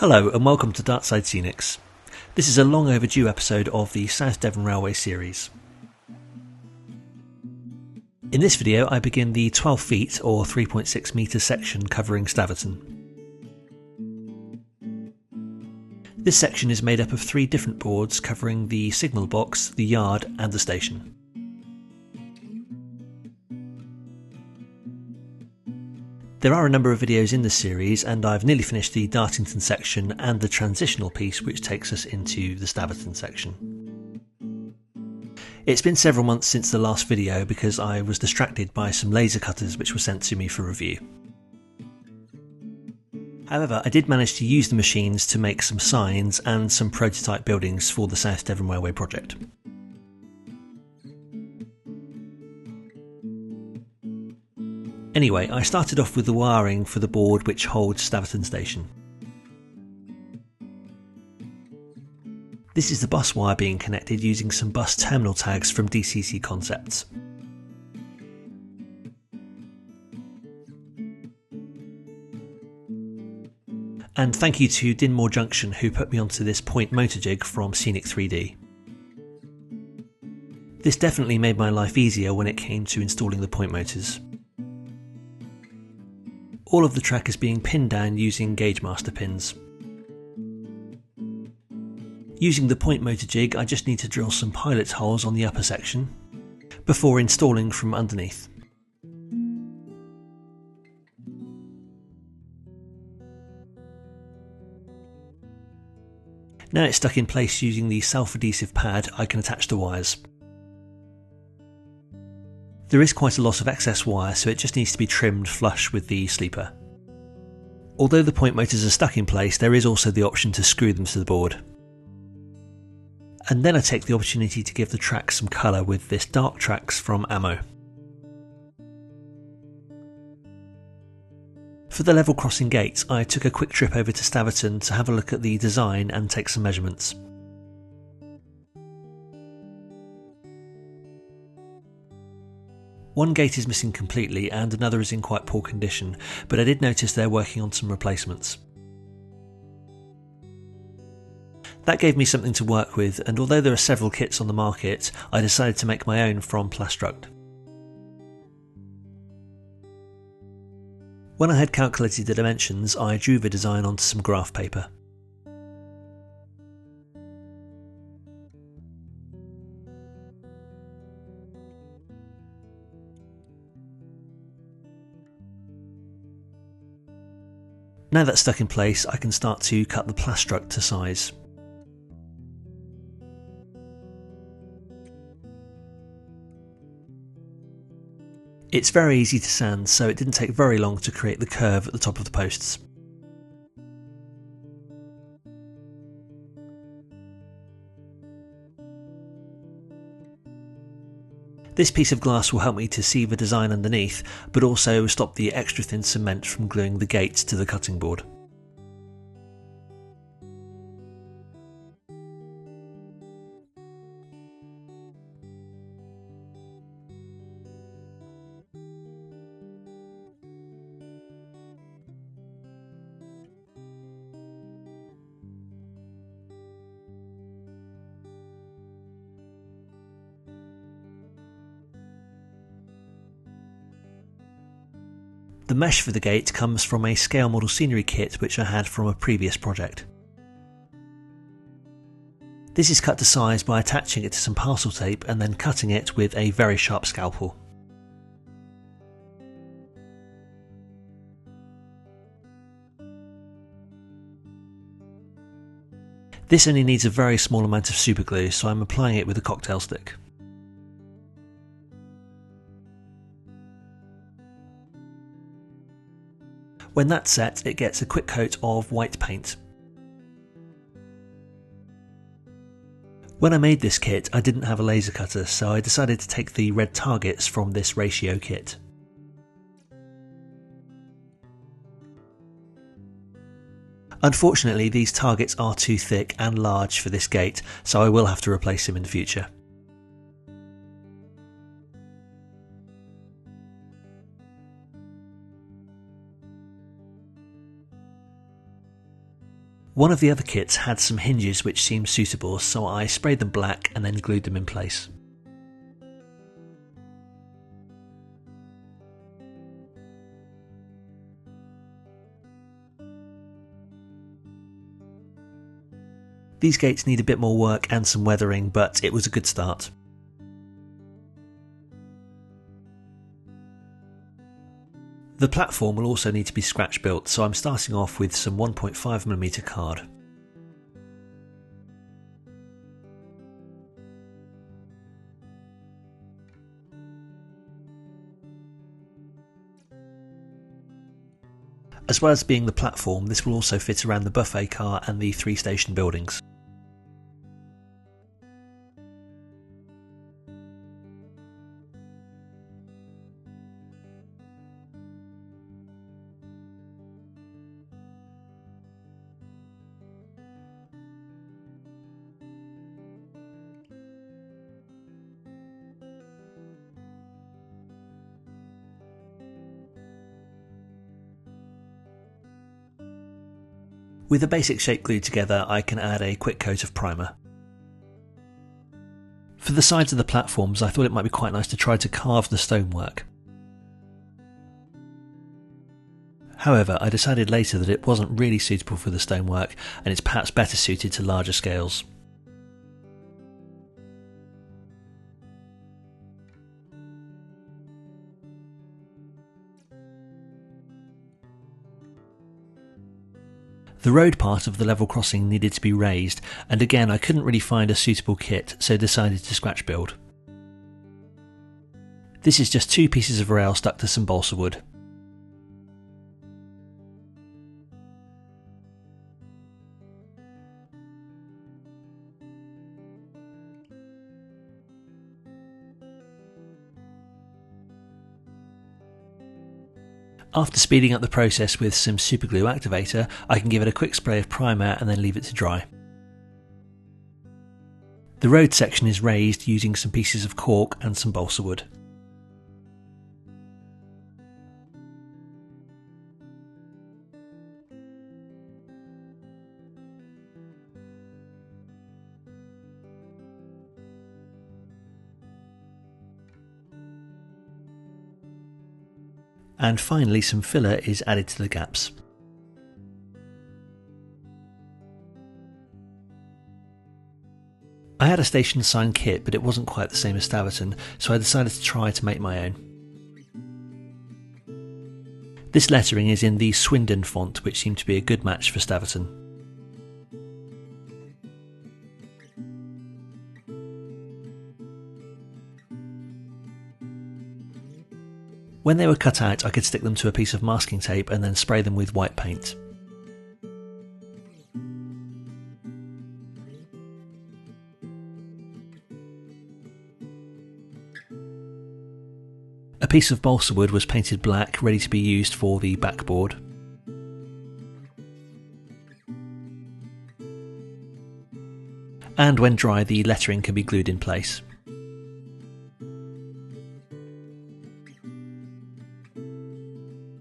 Hello and welcome to Dartside Scenics. This is a long overdue episode of the South Devon Railway series. In this video I begin the 12 feet or 3.6 metre section covering Staverton. This section is made up of 3 different boards covering the signal box, the yard and the station. There are a number of videos in this series and I've nearly finished the Dartington section and the transitional piece which takes us into the Staverton section. It's been several months since the last video because I was distracted by some laser cutters which were sent to me for review. However, I did manage to use the machines to make some signs and some prototype buildings for the South Devon Railway project. Anyway, I started off with the wiring for the board which holds Staverton Station. This is the bus wire being connected using some bus terminal tags from DCC Concepts. And thank you to Dinmore Junction who put me onto this point motor jig from Scenic 3D. This definitely made my life easier when it came to installing the point motors. All of the track is being pinned down using gauge master pins. Using the point motor jig, I just need to drill some pilot holes on the upper section before installing from underneath. Now it's stuck in place using the self-adhesive pad, I can attach the wires. There is quite a lot of excess wire, so it just needs to be trimmed flush with the sleeper. Although the point motors are stuck in place, there is also the option to screw them to the board. And then I take the opportunity to give the tracks some colour with this dark tracks from Ammo. For the level crossing gates, I took a quick trip over to Staverton to have a look at the design and take some measurements. One gate is missing completely and another is in quite poor condition, but I did notice they're working on some replacements. That gave me something to work with, and although there are several kits on the market, I decided to make my own from Plastruct. When I had calculated the dimensions, I drew the design onto some graph paper. Now that's stuck in place, I can start to cut the Plastruct to size. It's very easy to sand, so it didn't take very long to create the curve at the top of the posts. This piece of glass will help me to see the design underneath, but also stop the extra thin cement from gluing the gates to the cutting board. The mesh for the gate comes from a scale model scenery kit which I had from a previous project. This is cut to size by attaching it to some parcel tape and then cutting it with a very sharp scalpel. This only needs a very small amount of super glue, so I'm applying it with a cocktail stick. When that's set, it gets a quick coat of white paint. When I made this kit, I didn't have a laser cutter, so I decided to take the red targets from this ratio kit. Unfortunately, these targets are too thick and large for this gate, so I will have to replace them in the future. One of the other kits had some hinges which seemed suitable, so I sprayed them black and then glued them in place. These gates need a bit more work and some weathering, but it was a good start. The platform will also need to be scratch built, so I'm starting off with some 1.5mm card. As well as being the platform, this will also fit around the buffet car and the 3-station buildings. With the basic shape glued together, I can add a quick coat of primer. For the sides of the platforms, I thought it might be quite nice to try to carve the stonework. However, I decided later that it wasn't really suitable for the stonework, and it's perhaps better suited to larger scales. The road part of the level crossing needed to be raised, and again I couldn't really find a suitable kit, so decided to scratch build. This is just 2 pieces of rail stuck to some balsa wood. After speeding up the process with some superglue activator, I can give it a quick spray of primer and then leave it to dry. The road section is raised using some pieces of cork and some balsa wood. And finally some filler is added to the gaps. I had a station sign kit, but it wasn't quite the same as Staverton, so I decided to try to make my own. This lettering is in the Swindon font, which seemed to be a good match for Staverton. When they were cut out, I could stick them to a piece of masking tape and then spray them with white paint. A piece of balsa wood was painted black, ready to be used for the backboard. And when dry, the lettering can be glued in place.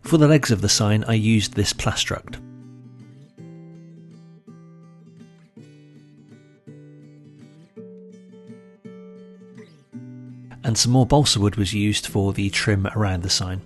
For the legs of the sign, I used this plastruct. And some more balsa wood was used for the trim around the sign.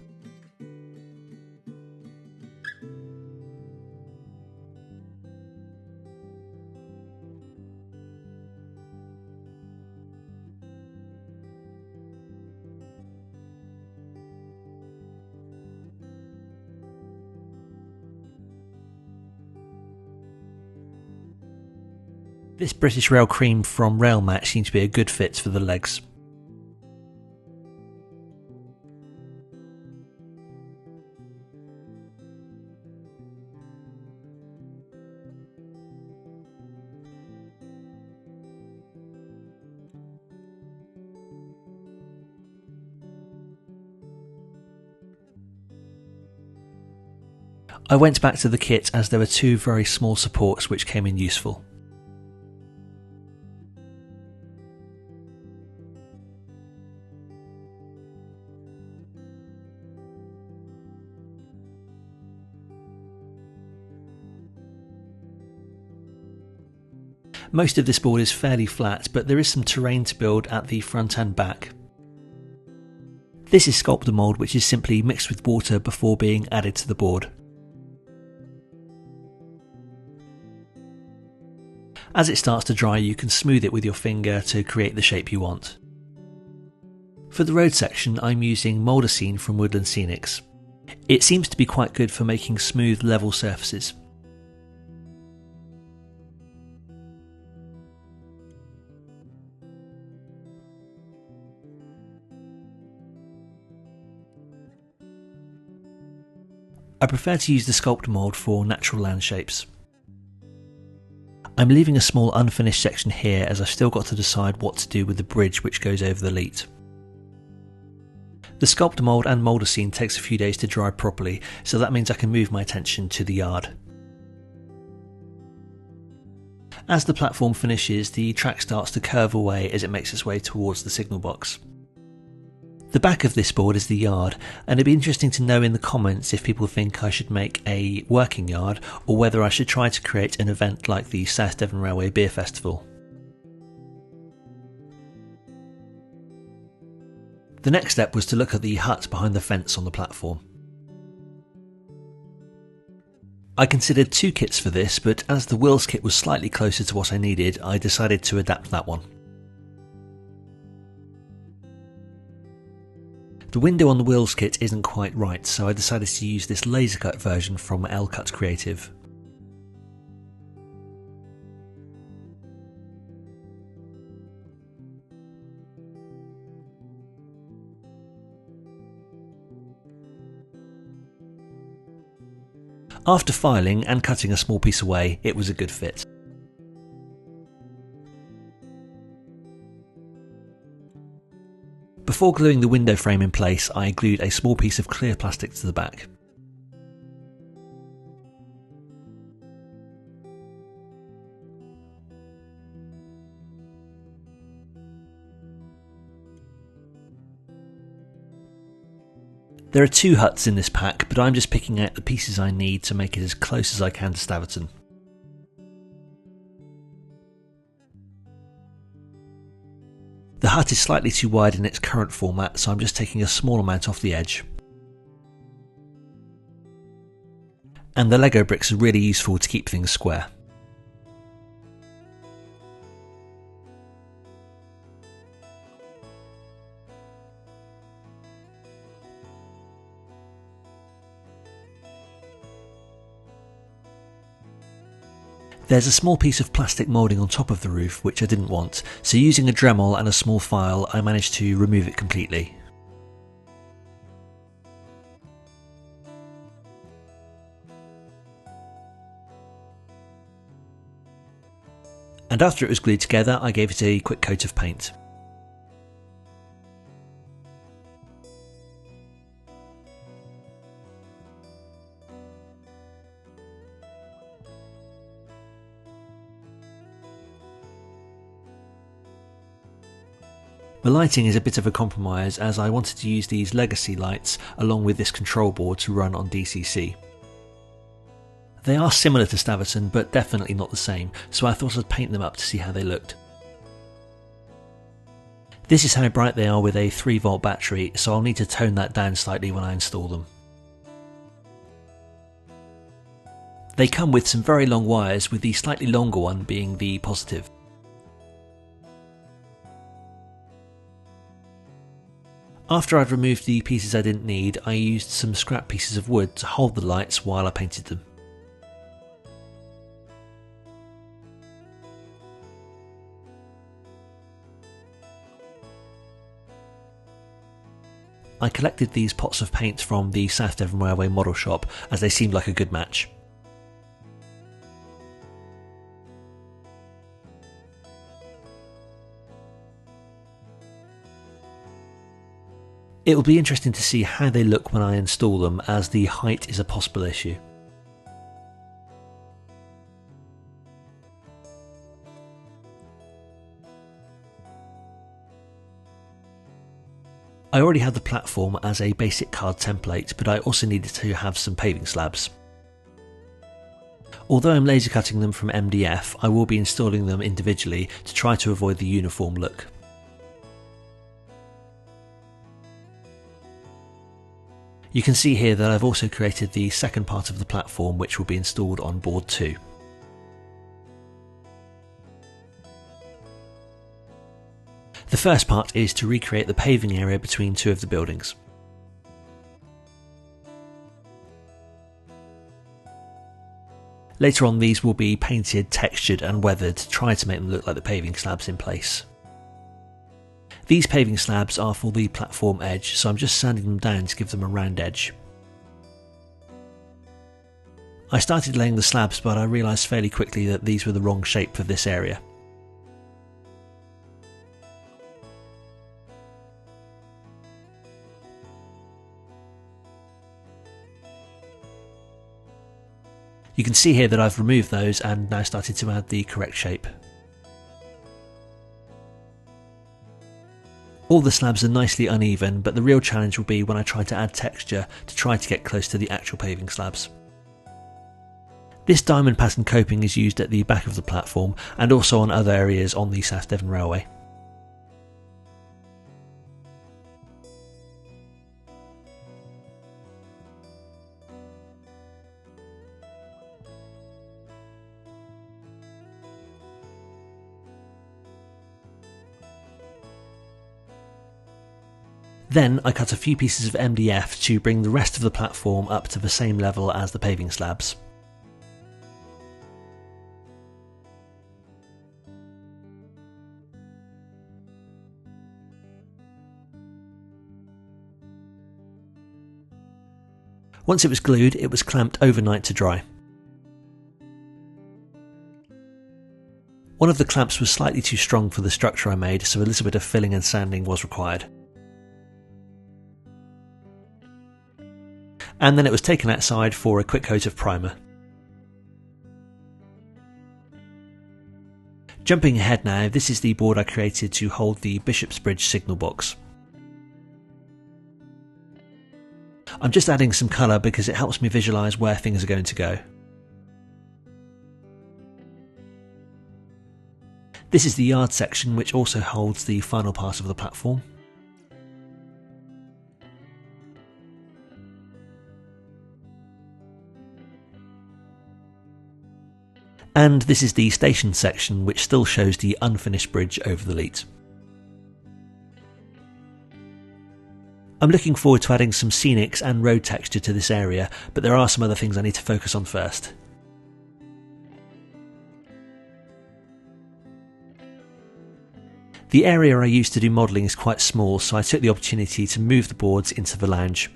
This British Rail cream from Railmat seemed to be a good fit for the legs. I went back to the kit as there were 2 very small supports which came in useful. Most of this board is fairly flat, but there is some terrain to build at the front and back. This is sculptor mould, which is simply mixed with water before being added to the board. As it starts to dry, you can smooth it with your finger to create the shape you want. For the road section, I'm using Moldacine from Woodland Scenics. It seems to be quite good for making smooth, level surfaces. I prefer to use the sculptor mould for natural land shapes. I'm leaving a small unfinished section here as I've still got to decide what to do with the bridge which goes over the Leat. The sculptor mould and Moldacine takes a few days to dry properly, so that means I can move my attention to the yard. As the platform finishes, the track starts to curve away as it makes its way towards the signal box. The back of this board is the yard, and it'd be interesting to know in the comments if people think I should make a working yard or whether I should try to create an event like the South Devon Railway Beer Festival. The next step was to look at the hut behind the fence on the platform. I considered two kits for this, but as the Wills kit was slightly closer to what I needed, I decided to adapt that one. The window on the Wills kit isn't quite right, so I decided to use this laser cut version from L-Cut Creative. After filing and cutting a small piece away, it was a good fit. Before gluing the window frame in place, I glued a small piece of clear plastic to the back. There are two huts in this pack, but I'm just picking out the pieces I need to make it as close as I can to Staverton. The hut is slightly too wide in its current format, so I'm just taking a small amount off the edge. And the Lego bricks are really useful to keep things square. There's a small piece of plastic moulding on top of the roof which I didn't want, so using a Dremel and a small file I managed to remove it completely. And after it was glued together, I gave it a quick coat of paint. The lighting is a bit of a compromise as I wanted to use these legacy lights along with this control board to run on DCC. They are similar to Staverton but definitely not the same, so I thought I'd paint them up to see how they looked. This is how bright they are with a 3V battery, so I'll need to tone that down slightly when I install them. They come with some very long wires, with the slightly longer one being the positive. After I'd removed the pieces I didn't need, I used some scrap pieces of wood to hold the lights while I painted them. I collected these pots of paint from the South Devon Railway model shop as they seemed like a good match. It will be interesting to see how they look when I install them, as the height is a possible issue. I already had the platform as a basic card template, but I also needed to have some paving slabs. Although I'm laser cutting them from MDF, I will be installing them individually to try to avoid the uniform look. You can see here that I've also created the second part of the platform, which will be installed on board 2. The first part is to recreate the paving area between two of the buildings. Later on, these will be painted, textured and weathered to try to make them look like the paving slabs in place. These paving slabs are for the platform edge, so I'm just sanding them down to give them a round edge. I started laying the slabs, but I realised fairly quickly that these were the wrong shape for this area. You can see here that I've removed those and now started to add the correct shape. All the slabs are nicely uneven, but the real challenge will be when I try to add texture to try to get close to the actual paving slabs. This diamond pattern coping is used at the back of the platform and also on other areas on the South Devon Railway. Then I cut a few pieces of MDF to bring the rest of the platform up to the same level as the paving slabs. Once it was glued, it was clamped overnight to dry. One of the clamps was slightly too strong for the structure I made, so a little bit of filling and sanding was required. And then it was taken outside for a quick coat of primer. Jumping ahead now, this is the board I created to hold the Bishop's Bridge signal box. I'm just adding some colour because it helps me visualise where things are going to go. This is the yard section, which also holds the final part of the platform. And this is the station section, which still shows the unfinished bridge over the Leat. I'm looking forward to adding some scenics and road texture to this area, but there are some other things I need to focus on first. The area I used to do modelling is quite small, so I took the opportunity to move the boards into the lounge.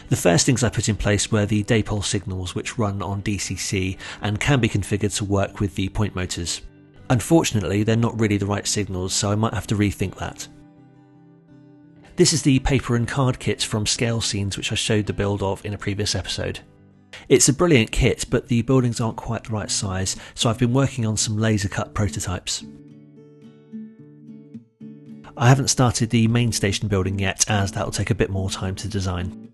The first things I put in place were the dipole signals, which run on DCC and can be configured to work with the point motors. Unfortunately, they're not really the right signals, so I might have to rethink that. This is the paper and card kit from Scale Scenes, which I showed the build of in a previous episode. It's a brilliant kit, but the buildings aren't quite the right size, so I've been working on some laser cut prototypes. I haven't started the main station building yet, as that will take a bit more time to design.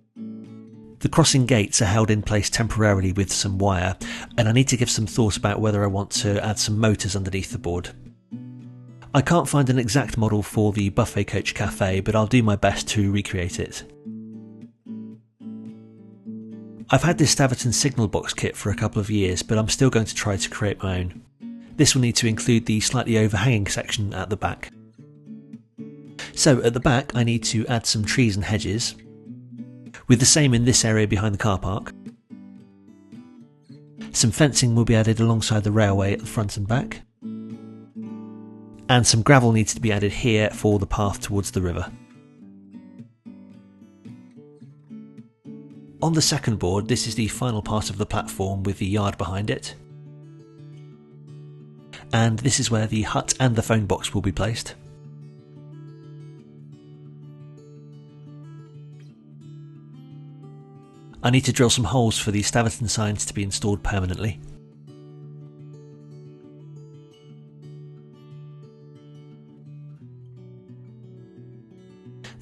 The crossing gates are held in place temporarily with some wire, and I need to give some thought about whether I want to add some motors underneath the board. I can't find an exact model for the Buffet Coach Cafe, but I'll do my best to recreate it. I've had this Staverton signal box kit for a couple of years, but I'm still going to try to create my own. This will need to include the slightly overhanging section at the back. So at the back I need to add some trees and hedges, with the same in this area behind the car park. Some fencing will be added alongside the railway at the front and back, and some gravel needs to be added here for the path towards the river. On the second board, this is the final part of the platform with the yard behind it, and this is where the hut and the phone box will be placed. I need to drill some holes for the Staverton signs to be installed permanently.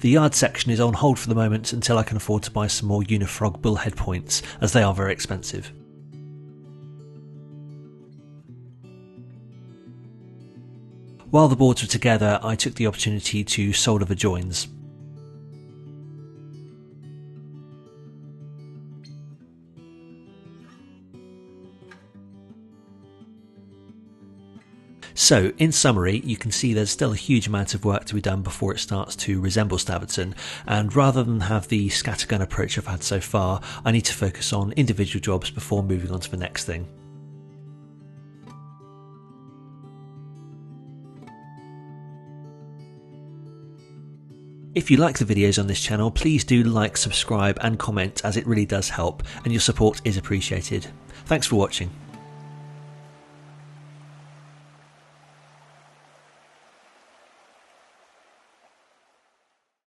The yard section is on hold for the moment until I can afford to buy some more Unifrog bullhead points, as they are very expensive. While the boards were together, I took the opportunity to solder the joins. So, in summary, you can see there's still a huge amount of work to be done before it starts to resemble Staverton, and rather than have the scattergun approach I've had so far, I need to focus on individual jobs before moving on to the next thing. If you like the videos on this channel, please do like, subscribe and comment, as it really does help, and your support is appreciated. Thanks for watching.